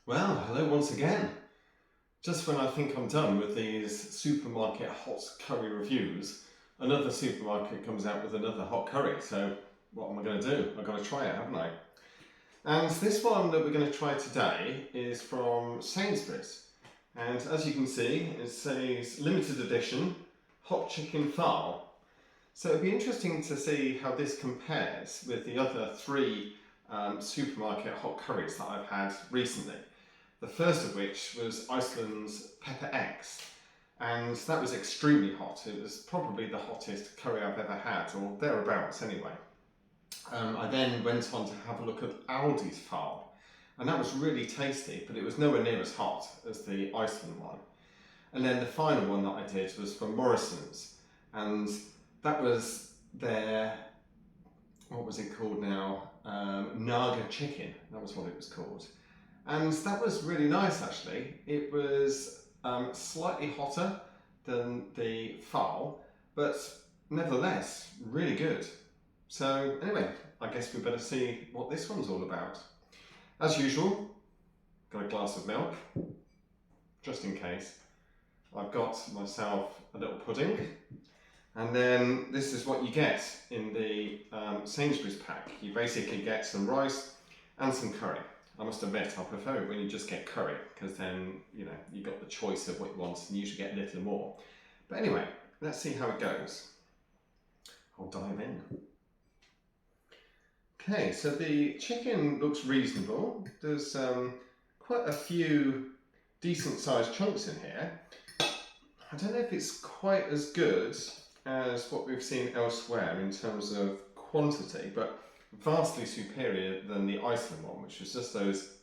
Well, hello once again. Just when I think I'm done with these supermarket hot curry reviews, another supermarket comes out with another hot curry. So what am I going to do? I've got to try it, haven't I? And this one that we're going to try today is from Sainsburys. And as you can see, it says limited edition Hot Chicken Phal. So it'd be interesting to see how this compares with the other three supermarket hot curries that I've had recently. The first of which was Iceland's PepperX, and that was extremely hot. It was probably the hottest curry I've ever had, or thereabouts anyway. I then went on to have a look at Aldi's Phal, and that was really tasty, but it was nowhere near as hot as the Iceland one. And then the final one that I did was from Morrison's, and that was their, what was it called now? Naga chicken, that was what it was called. And that was really nice actually. It was slightly hotter than the Phal, but nevertheless, really good. So anyway, I guess we better see what this one's all about. As usual, got a glass of milk, just in case. I've got myself a little pudding, and then this is what you get in the Sainsbury's pack. You basically get some rice and some curry. I must admit, I prefer it when you just get curry, because then, you know, you got the choice of what you want and you usually get a little more. But anyway, let's see how it goes. I'll dive in. Okay, so the chicken looks reasonable. There's quite a few decent sized chunks in here. I don't know if it's quite as good as what we've seen elsewhere in terms of quantity, but vastly superior than the Iceland one, which was just those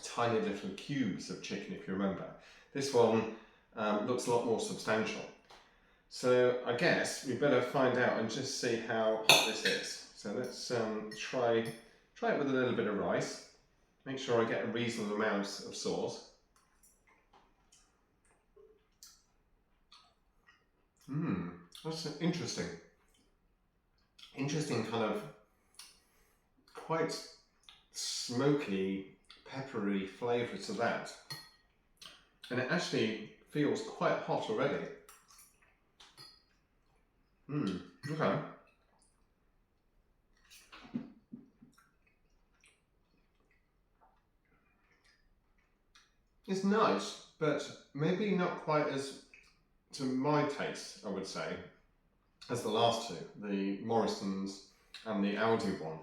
tiny little cubes of chicken, if you remember. This one looks a lot more substantial. So I guess we better find out and just see how hot this is. So let's try it with a little bit of rice. Make sure I get a reasonable amount of sauce. That's interesting. Interesting kind of quite smoky, peppery flavour to that. And it actually feels quite hot already. Okay. It's nice, but maybe not quite as, to my taste, I would say, as the last two, the Morrison's and the Aldi one.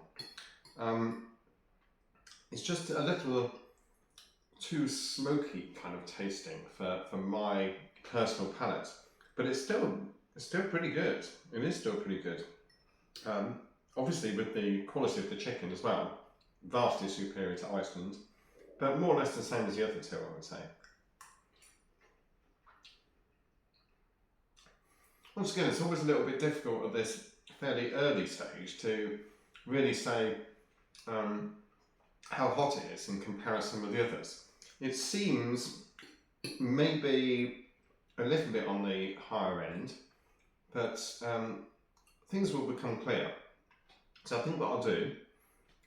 It's just a little too smoky kind of tasting for my personal palate, but it's still pretty good. It is still pretty good. Obviously with the quality of the chicken as well, vastly superior to Iceland, but more or less the same as the other two, I would say. Once again, it's always a little bit difficult at this fairly early stage to really say how hot it is in comparison with the others. It seems maybe a little bit on the higher end, but things will become clear. So I think what I'll do,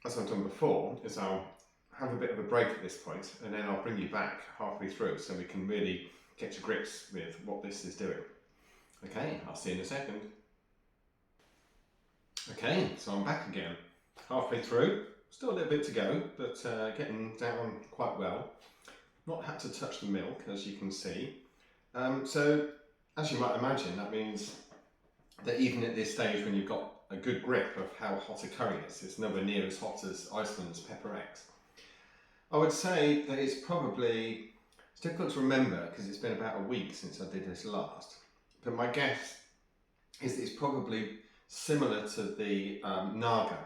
as I've done before, is I'll have a bit of a break at this point, and then I'll bring you back halfway through so we can really get to grips with what this is doing. Okay, I'll see you in a second. Okay, so I'm back again, halfway through. Still a little bit to go, but getting down quite well. Not had to touch the milk, as you can see. So, as you might imagine, that means that even at this stage, when you've got a good grip of how hot a curry is, it's nowhere near as hot as Iceland's PepperX. I would say that it's difficult to remember because it's been about a week since I did this last, but my guess is that it's probably similar to the Naga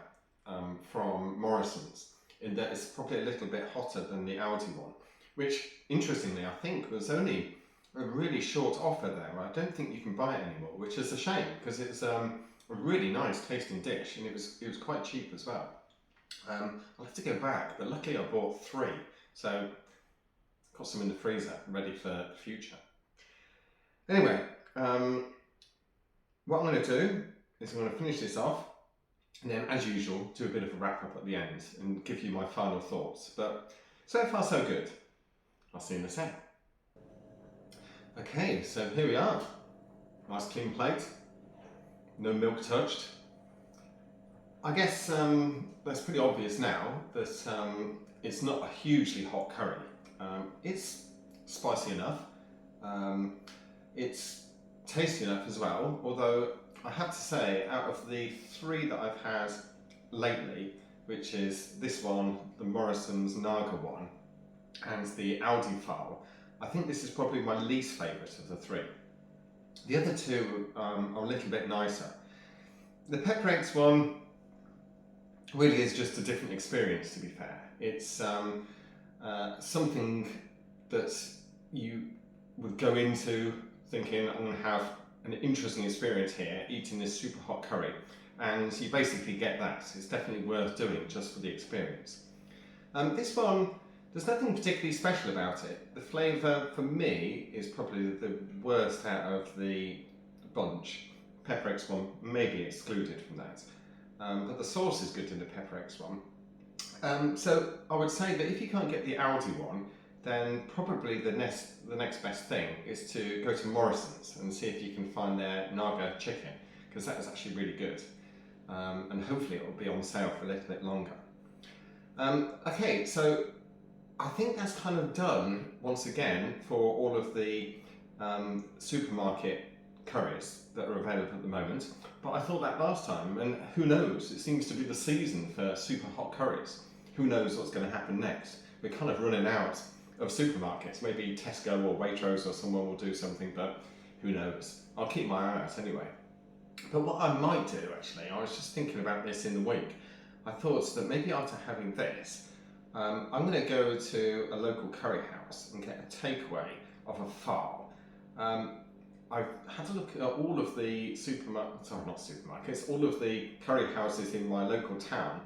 from Morrison's, in that it's probably a little bit hotter than the Aldi one, which interestingly I think was only a really short offer there. I don't think you can buy it anymore, which is a shame because it's a really nice tasting dish, and it was quite cheap as well. I'll have to go back, but luckily I bought 3, so got some in the freezer ready for the future. Anyway, what I'm going to do is I'm going to finish this off, and then as usual do a bit of a wrap up at the end and give you my final thoughts. But so far so good. I'll see you in a sec. Okay, so here we are. Nice clean plate, no milk touched. I guess that's pretty obvious now that it's not a hugely hot curry. It's spicy enough, it's tasty enough as well, although I have to say, out of the 3 that I've had lately, which is this one, the Morrison's Naga one, and the Aldi Phal, I think this is probably my least favourite of the 3. The other 2 are a little bit nicer. The PepperX one really is just a different experience, to be fair. It's something that you would go into thinking, I'm going to have an interesting experience here, eating this super hot curry, and you basically get that. It's definitely worth doing just for the experience. This one, there's nothing particularly special about it. The flavour, for me, is probably the worst out of the bunch. PepperX one may be excluded from that. But the sauce is good in the PepperX one. So I would say that if you can't get the Aldi one, then probably the next best thing is to go to Morrison's and see if you can find their Naga chicken, because that is actually really good. And hopefully it will be on sale for a little bit longer. Okay, so I think that's kind of done once again for all of the supermarket curries that are available at the moment. But I thought that last time, and who knows, it seems to be the season for super hot curries. Who knows what's going to happen next? We're kind of running out of supermarkets. Maybe Tesco or Waitrose or someone will do something, but who knows? I'll keep my eye out anyway. But what I might do, actually, I was just thinking about this in the week. I thought that maybe after having this, I'm going to go to a local curry house and get a takeaway of a phal. I've had a look at all of the supermarkets, all of the curry houses in my local town,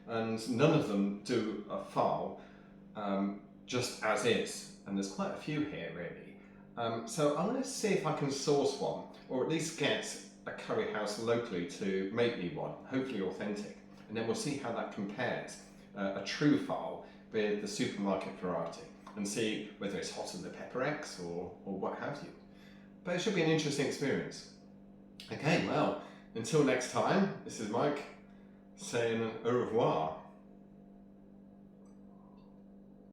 and none of them do a phal just as is, and there's quite a few here really. So I'm going to see if I can source one, or at least get a curry house locally to make me one, hopefully authentic, and then we'll see how that compares, a true phal with the supermarket variety, and see whether it's hotter than the PepperX or what have you. But it should be an interesting experience. Okay, well, until next time, this is Mike saying au revoir.